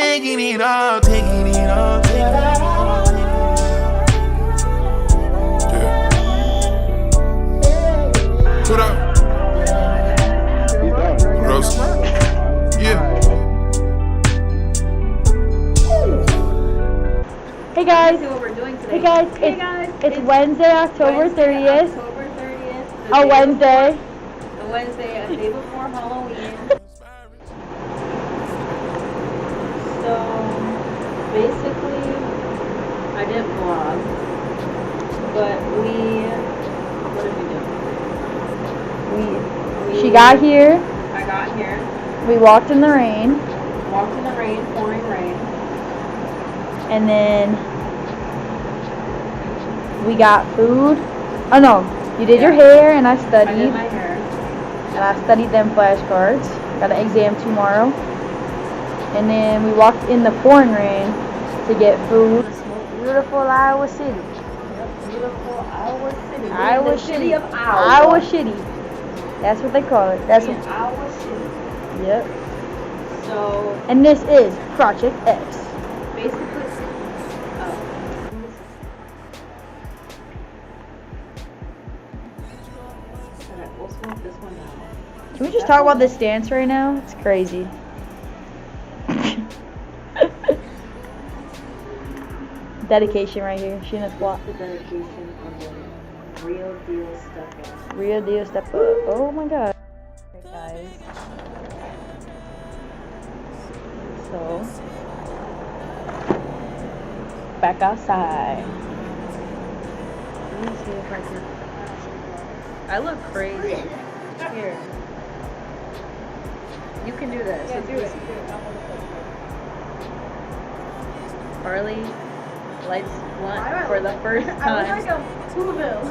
taking it all, taking it all, taking it all. Yeah. What up? What else? Yeah. Hey guys. See what we're doing today. Hey guys. It's Wednesday, October 30th. October 30th. A Wednesday. A Wednesday, a day before Halloween. So basically, I didn't vlog, but what did we do? She got here. I got here. We walked in the rain. Walked in the rain, pouring rain. And then we got food. Oh no, you did your hair and I studied. I did my hair. And I studied them flashcards. Got an exam tomorrow. And then we walked in the pouring rain to get food. Beautiful Iowa City. Beautiful Iowa City. Iowa The city of Iowa. Iowa City. That's what they call it. That's what. Iowa City. Yep. So And this is Project X. basically, alright, we'll smoke this one now. Can we just talk about this dance right now? It's crazy. Dedication right here. She in a squat. The dedication of the real deal step up. Real deal step up. Oh my god. Okay, guys. So, back outside. Let me see if I can. I look crazy. Here. You can do this. Yeah, It's do it. easy. Harley lights blunt for the first time. I look like a Hooverville.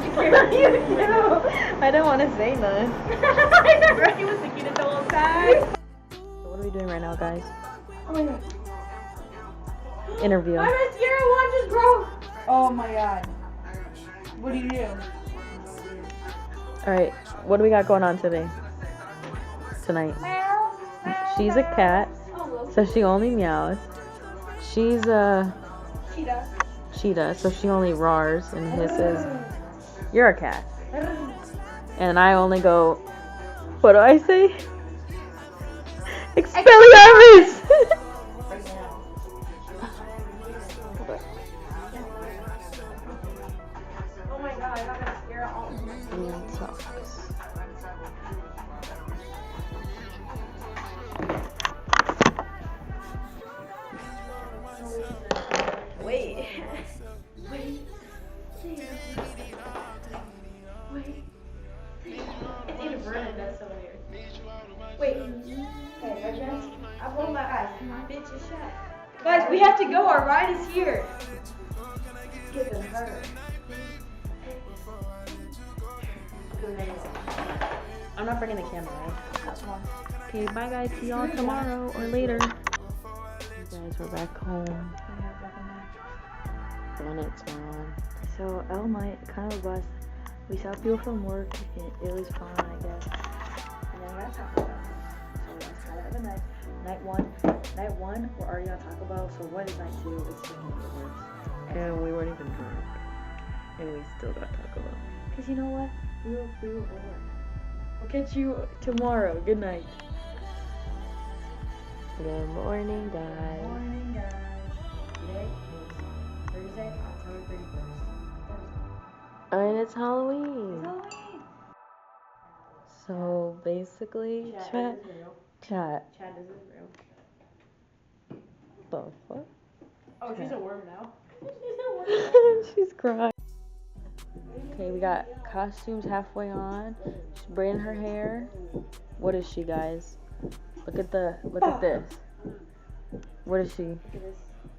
I don't want to say none. I never. He was thinking it the whole time. What are we doing right now, guys? Oh my god. Interview. My mascara wand just broke. Oh my god. What do you do? Alright, what do we got going on today? Tonight. She's a cat, so she only meows. She's a cheetah, so she only roars and hisses. You're a cat. And I only go, what do I say? Expelliarmus! Oh my god, I got mascara all over. Wait. It's inverted, that's so weird. Wait. Okay, ready guys? I'm holding my eyes. Bitch, is shut. Guys, we have to go. Our ride is here. Skipping her. I'm not bringing the camera, right? That's one. Okay, bye guys. See y'all tomorrow or later. You guys, we're back home. It's on. So, L night, kind of a bust. We saw people from work. It was fun, I guess. And then we got Taco Bell. So let's try that night. Night one, we're already on Taco Bell. So what is night two? It's just gonna get worse. And we weren't even drunk. And we still got Taco Bell. Cause you know what? We were bored. We'll catch you tomorrow. Good night. Good morning, guys. Good morning, guys. Today is Thursday, October 31st. And it's Halloween. Halloween. So basically, chat. Chad, this is real. The fuck? Oh, she's a worm now. She's crying. Okay, we got costumes halfway on. She's braiding her hair. What is she, guys? Look at this. What is she?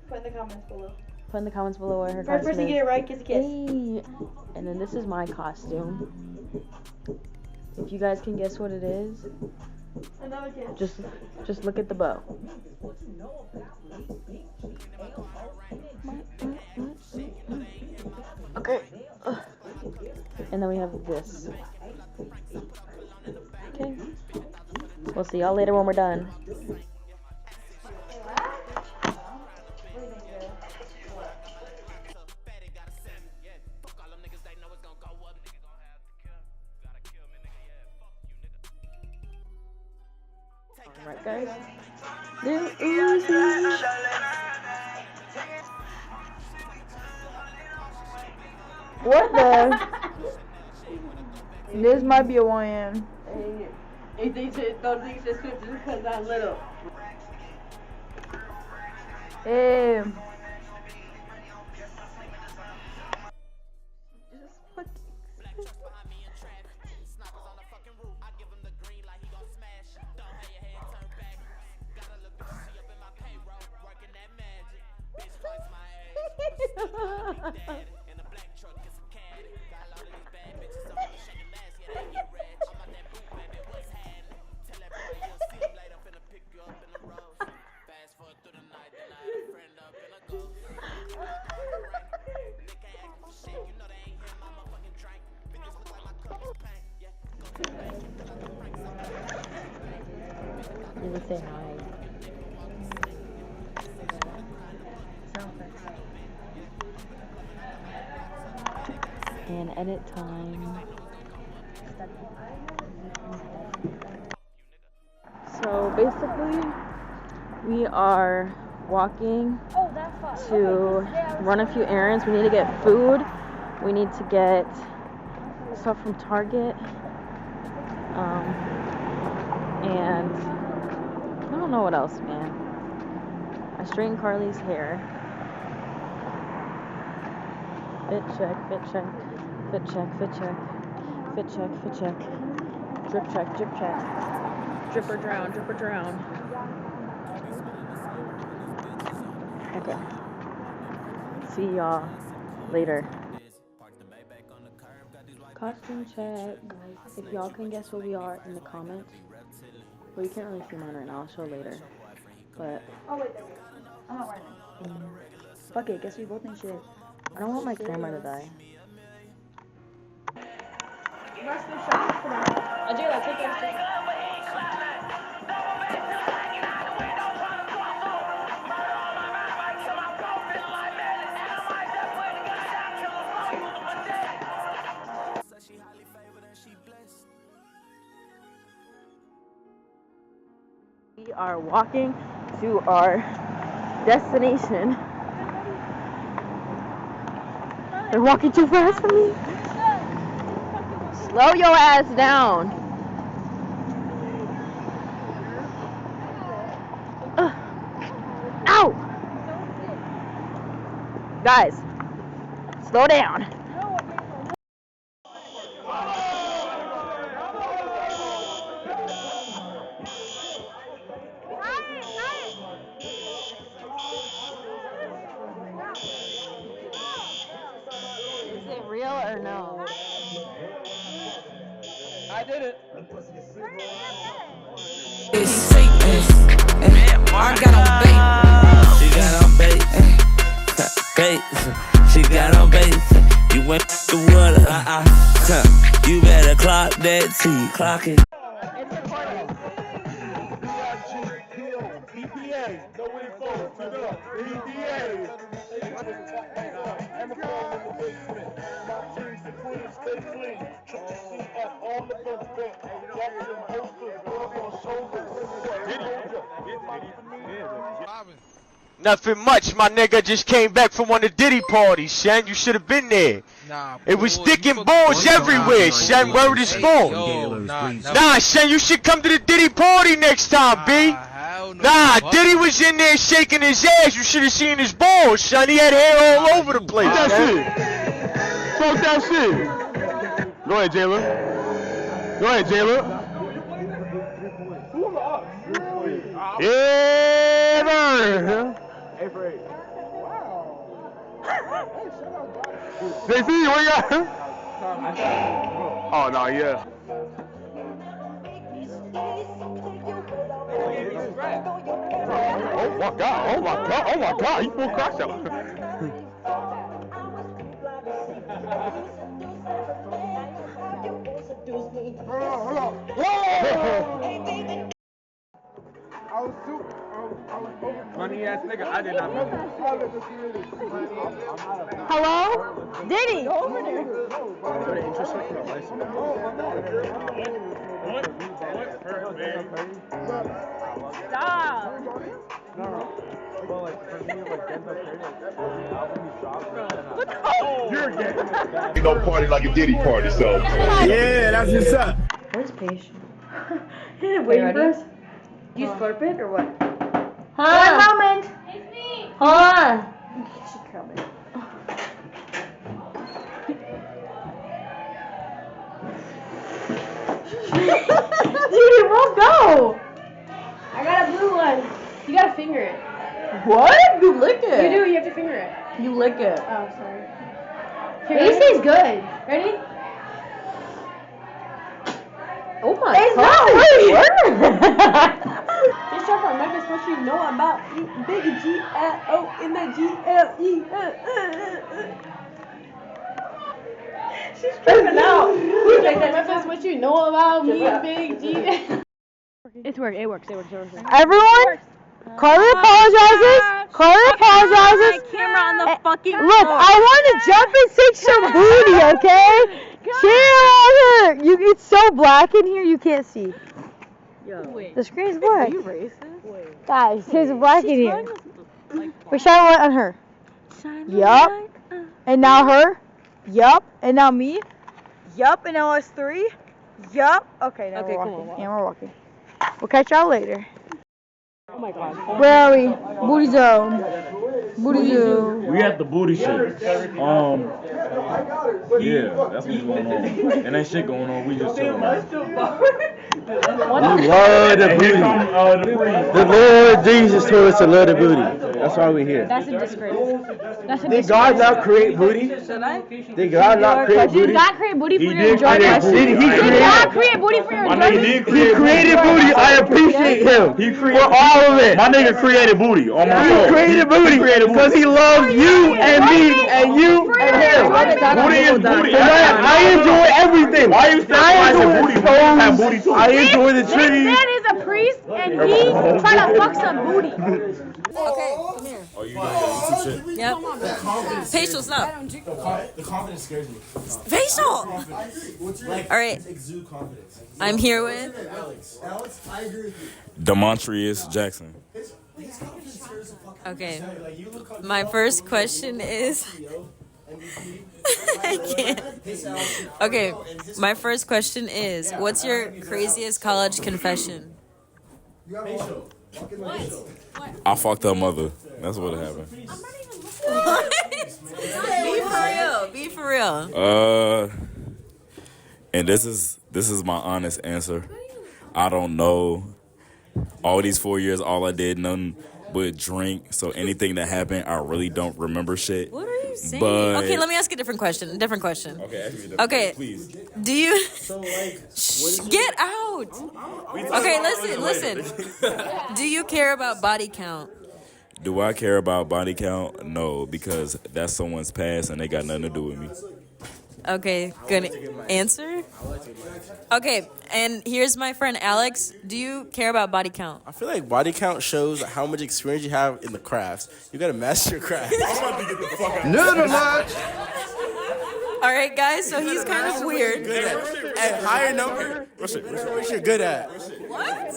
Put in the comments below. Put in the comments below what her First costume person to is. get it right gets a kiss. Hey. And then this is my costume. If you guys can guess what it is, Another kiss. just look at the bow. Okay. And then we have this. Okay. We'll see y'all later when we're done. Lil Uzi. What the? This might be a YN. Hey, those things just switch because I'm little. Hey. You would say hi. And edit time. So basically, we are walking to run a few errands. We need to get food. We need to get stuff from Target. And I don't know what else, man. I straightened Carly's hair. Fit check, fit check, fit check, fit check, fit check, fit check. Drip check, drip check. Drip or drown, drip or drown. Okay. See y'all later. Costume check. If y'all can guess what we are in the comments. Well, you can't really see mine right now. I'll show later. But. Oh, wait. I'm not wearing it. Fuck it. Guess we both think shit. I don't want my camera to die. Angela, take that. We are walking to our destination. They're walking too fast for me. Slow your ass down. Ow! Guys, slow down. Is it real or no? I did it. I got on bait. She got on bait. Bait. She got on bait. You went the water. You better clock that T. Clock it. Nothing much, my nigga. Just came back from one of the Diddy parties, Shen. You should have been there. Nah, it was dick and balls everywhere, Shen. Word is born. Nah, Shen, you should come to the Diddy party next time, B. Nah, Diddy was in there shaking his ass. You should have seen his balls, son. He had hair all over the place. Fuck that shit. Go ahead, Jayla. Go ahead, Jayla. Yeah, man. JC, what you got? Oh, no, yeah. Oh my god, oh my god, oh my god, you full crash out. I was over funny ass nigga. I did not know. Hello? Diddy! Go over there. Stop. You're gay. You don't party like a Diddy party, so. Yeah, that's what's up. Where's patient? Waiting for us? Do you slurp it or what? Huh? One moment. Hold on. She's coming. Dude, it won't go. I got a blue one. You gotta finger it. What? You lick it. You do. You have to finger it. You lick it. Oh, sorry. This tastes good. Ready? Oh my It's god. not It's This shop from Memphis, what you know about Big G-L-O in the G-L-E. She's tripping out. Who's like that? Memphis, what you know about me, Big G? It works. Everyone, Carly apologizes. Carly apologizes. Camera on the fucking Look, I want to jump and take some booty, okay? Chill on her. It's so black in here, you can't see. Wait. The screen's black. Are you racist? Guys, it's black in here. We shine a light on her. Yup. And now her. Yup. And now me. Yup. And now us three. Yup. Okay, now we're walking. Yeah, we're walking. We'll catch y'all later. Oh my god. Where are we? Booty zone. Booty zone. We at the booty shit. Yeah, that's what's going on. And ain't shit going on. We just chilling. We love the booty. The Lord Jesus told us to love the booty. That's why we're here. That's a disgrace. That's a Did God not create booty? Did God not create booty? Did God create booty for He your did enjoyment? create booty. Did God create booty for your My nigga enjoyment? did He created booty. I appreciate him. He For created all of it. My nigga created booty on my He soul. created booty because he loves you and me and you and him. Booty is booty. And I enjoy everything. Why you specializing booty? Booty have booty too. I enjoy the This tree. man is a priest and he trying to fuck some booty. Okay, come here. Oh, you doing YouTube shit? Yep. Facial, stop. The confidence scares me. Facial! Like, All right. exude confidence. I'm here with. Alex, I agree with you. Demontrius Jackson. His confidence scares the fuck out of Okay. me. Like, you look like My first question is. I can't. Okay, my first question is what's your craziest college confession? I fucked her mother. That's what happened. What? Be for real. And this is my honest answer. I don't know. All these 4 years, all I did nothing but drink. So anything that happened, I really don't remember shit. What are you saying? But- Okay, let me ask a different question. Okay, ask me that. Okay. Please. Do you get out? Okay, listen. Do you care about body count? Do I care about body count? No, because that's someone's past and they got nothing to do with me. Okay, good answer. Okay, and here's my friend Alex. Do you care about body count? I feel like body count shows how much experience you have in the crafts. You gotta master your craft. All right, guys. So he's kind of weird. Good at higher number. What you're good at? What?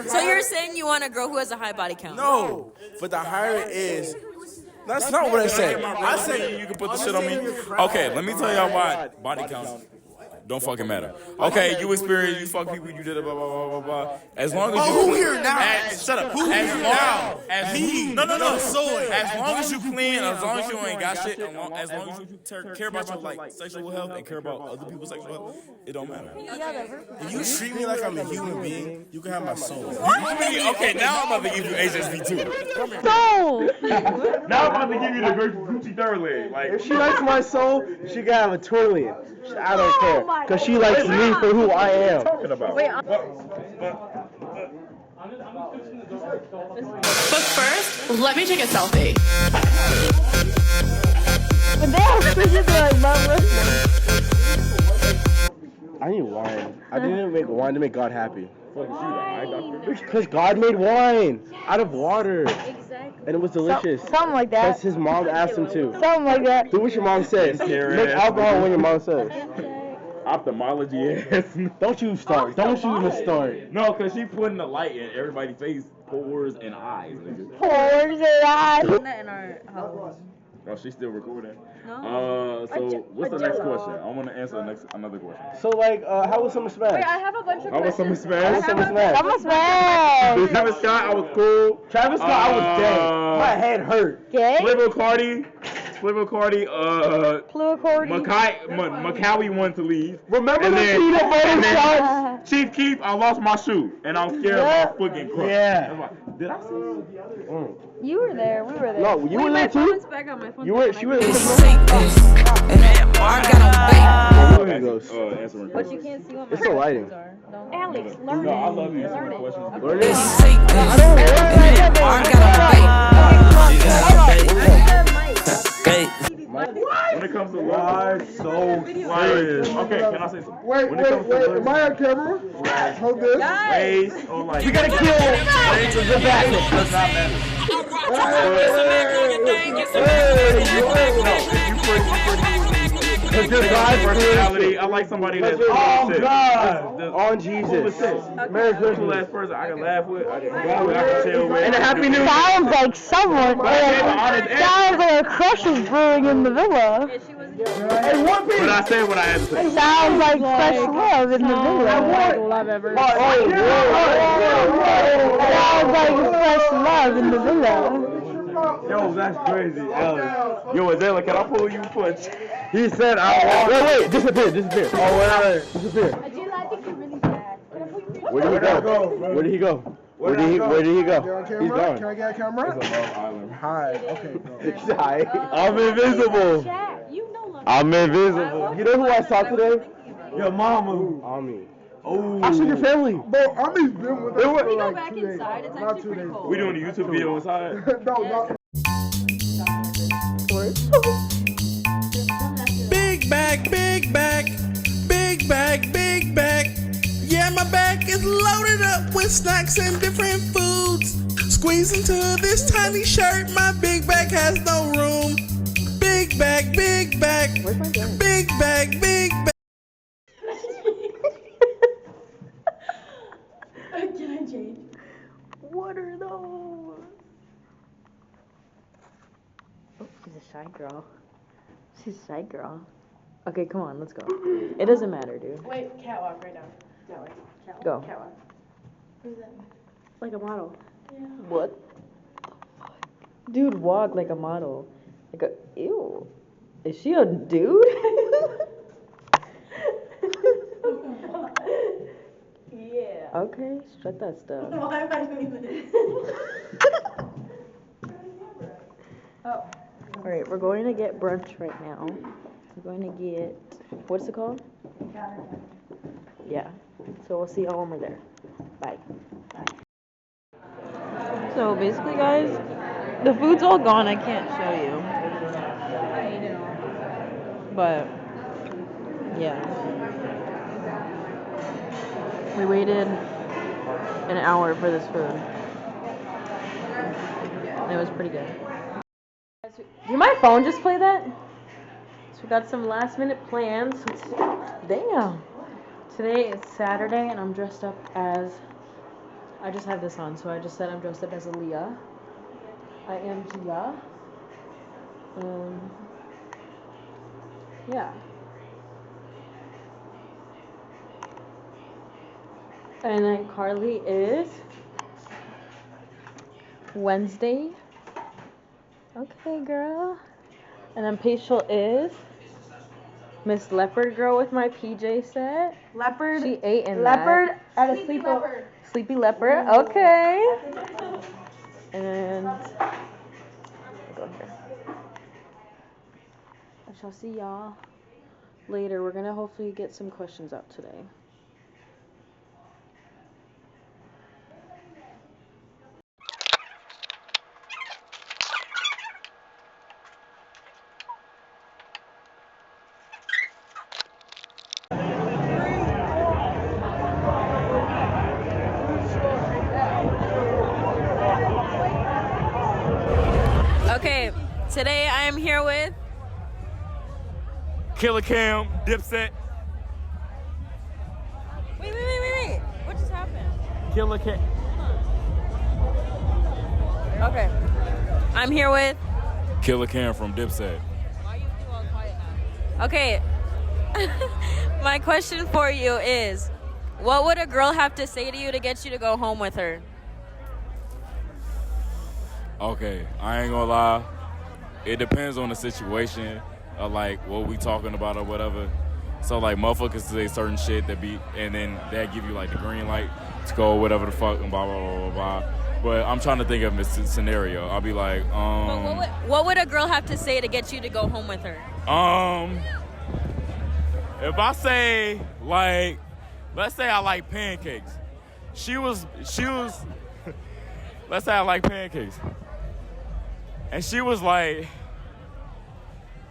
So you're saying you want a girl who has a high body count? No, but the higher it is. That's not what I said. I said You can put the shit on me. Okay, let me tell y'all why body count don't fucking matter. Okay, you experience, you fuck people, you did it, blah, blah, blah, blah, blah. As long as you... who here now? Shut up. Who here now? Me. No. As long as you clean, as long as you ain't got shit, as long as you care about your, like, sexual health and care about other people's sexual health, it don't matter. If you treat me like I'm a human being, you can have my soul. Okay, now I'm about to give you HSV too. No! Now I'm about to give you the great Gucci third leg. Like, If she likes my soul, she can have a trillion. I don't care. Because she likes me for who I am. talking about. But first, let me take a selfie. But they have Christians that like love listening. I need wine. I didn't make wine to make God happy. Because God made wine out of water. Exactly. And it was delicious. Something like that. Because his mom asked him to. Something like that. Do what your mom says. Make alcohol when your mom says. Ophthalmology, yes. Don't you start. Don't you even start. No, because she putting the light in everybody's face, pores, and eyes. Nigga. Pores and eyes. That in our house. Oh, she's still recording? No. So what's the next question? I want to answer another question. So, like, how was Summer Smash? Wait, I have a bunch of How was Summer questions. Smash? How was Summer Smash? Summer Smash. Travis Scott, I was cool. Travis Scott, I was dead. My head hurt. Gay? Flavor Cardi, Fluicordy. Macaulay wanted to leave. Remember And the then- peanut butter and then- shots? Chief Keef, I lost my shoe, and I was scared of my foot getting crushed. Yeah. Did I see you? You were there. We were there. No, you were there too? Back on my phone. You were, she was in the There he goes. Answering But you can't see what my It's the lighting. questions are. Don't. Alex, learn No, I it. love answering questions. Learn it. When it comes to love, So serious. Okay, can I say something? Wait, When it comes to love, am I on camera? Hold this. ways or like we gotta kill the backup. does not matter. Cause your God's Personality. I like somebody that's Oh shit. God! On Cool Jesus. as shit. Merry Cool Christmas. ass person I can laugh with. I can go with. I can chill with. And a Happy New Year. Sounds like someone. Sounds like a crush is brewing in the villa. Hey, one piece. But I said what I had to say. Sounds like fresh love in the villa. Love ever. Sounds like fresh love in the villa. Yo, that's crazy, Alex. Yo, Azela, can I pull you for a He said, wait, disappear. Oh, wait, disappear. Adila, I think you're really bad. Where did he go? Where did he go? Where did he go? Get on camera? He's gone. Can I get a camera? Love Island? Hi. Okay. Go. He's high. I'm invisible. I'm invisible. You know who I saw today? Your mama. Ami. Oh. I saw your family. Bro, Ami's been with us for like back 2 days. inside, it's Not actually 2 pretty days. cold. We doing a YouTube video inside? No, not. Big bag, big bag, big bag, big bag. Yeah, my bag is loaded up with snacks and different foods. Squeeze into this tiny shirt, my big bag has no room. Big bag, big bag, big bag, big bag. Can I change? What are those? Oh, she's a shy girl. She's a shy girl. Okay, come on, let's go. It doesn't matter, dude. Wait, catwalk right now. That way. Catwalk. Go. Catwalk. What is that? Like a model. Yeah. What? Dude, walk like a model. Like a, ew. Is she a dude? Yeah. Okay, shut that stuff. Why am I doing this? Oh. Alright, we're going to get brunch right now. We're going to get, what's it called? Yeah. So we'll see y'all when we're there. Bye. So basically, guys, the food's all gone. I can't show you. But, yeah. We waited an hour for this food. And it was pretty good. Did my phone just play that? So we got some last minute plans. Damn. Today is Saturday and I'm dressed up as, I just have this on, so I just said I'm dressed up as Aaliyah. I am Gia. Yeah. And then Carly is Wednesday. Okay, girl. And then Paishal is Miss Leopard Girl with my PJ set. Leopard. She ate in Leopard that. at a sleepover. Sleepy Leopard. Okay. And I'll go here. I shall see y'all later. We're gonna hopefully get some questions out today. Okay, today I am here with Killer Cam, Dipset. Wait. What just happened? Killer Cam. Okay. I'm here with Killer Cam from Dipset. Why you do all quiet now? Okay. My question for you is, what would a girl have to say to you to get you to go home with her? Okay, I ain't gonna lie. It depends on the situation, like what we talking about or whatever. So like motherfuckers say certain shit and then that give you like the green light to go whatever the fuck and blah blah blah blah blah. But I'm trying to think of a scenario. I'll be like, What would a girl have to say to get you to go home with her? If I say like, let's say I like pancakes. She was. Let's say I like pancakes. And she was like,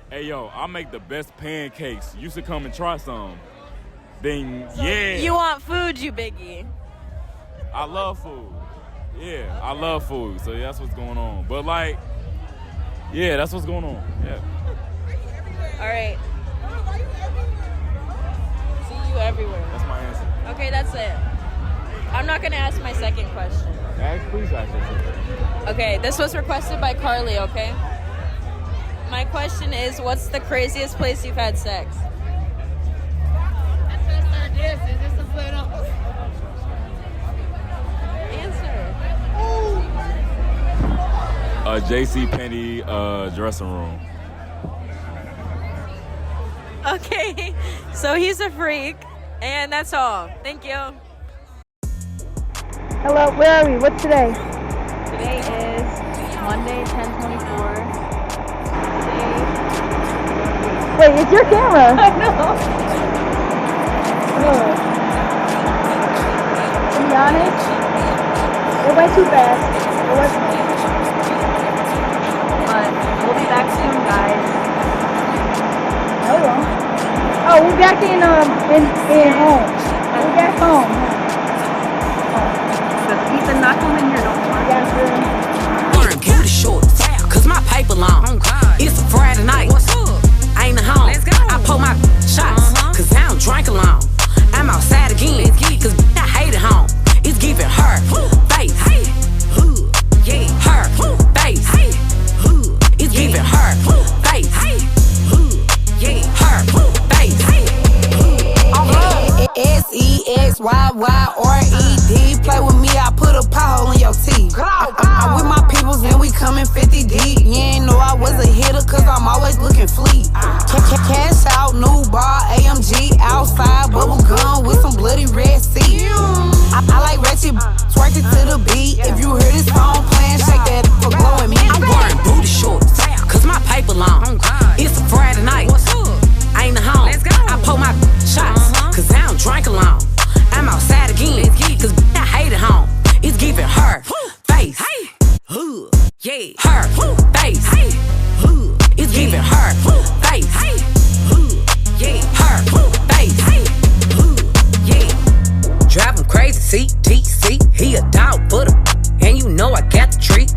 hey, yo, I make the best pancakes. You should come and try some. Then, yeah. You want food, you biggie. I love food. Yeah, I love food. So that's what's going on. But, like, yeah, that's what's going on. Yeah. All right. See you everywhere. That's my answer. Okay, that's it. I'm not going to ask my second question. Please ask yourself. Okay, this was requested by Carly, okay? My question is, what's the craziest place you've had sex? Answer. J.C. Penney dressing room. Okay, so he's a freak, and that's all. Thank you. Hello, where are we? What's today? Today is Monday, 10/24. Wait, it's your camera. I know. To be honest, it went too fast. But we'll be back soon, guys. No, we won't. Oh, we're back in home. We're back home. Ethan, not come in here no more. Wearing booty shorts, cause my paper long. It's a Friday night. Ain't a home. I pull my shots, cause I don't drink alone. I'm outside again, cause I hate it home. It's giving her face. Yeah, her face. It's giving her face. Yeah, her face. SEXYYRED. Play with me, I put a pothole in your teeth. I'm with my peoples and we coming 50 deep. You ain't know I was a hitter, cause I'm always looking fleet. Cash out, new bar, AMG, outside, bubble gum with some bloody red seat. I like ratchet, twerk it to the beat. If you hear this song playing, shake that for glowing me. I'm wearing booty shorts, cause my paper long. It's a Friday night. Ain't a home. I pull my shots, cause I don't drink alone. I'm outside again, cause I hate it home. It's giving her face. Yeah, her face. It's giving her face. Yeah, her face. Yeah. Drive him crazy, CTC. He a dog for the, and you know I got the treat.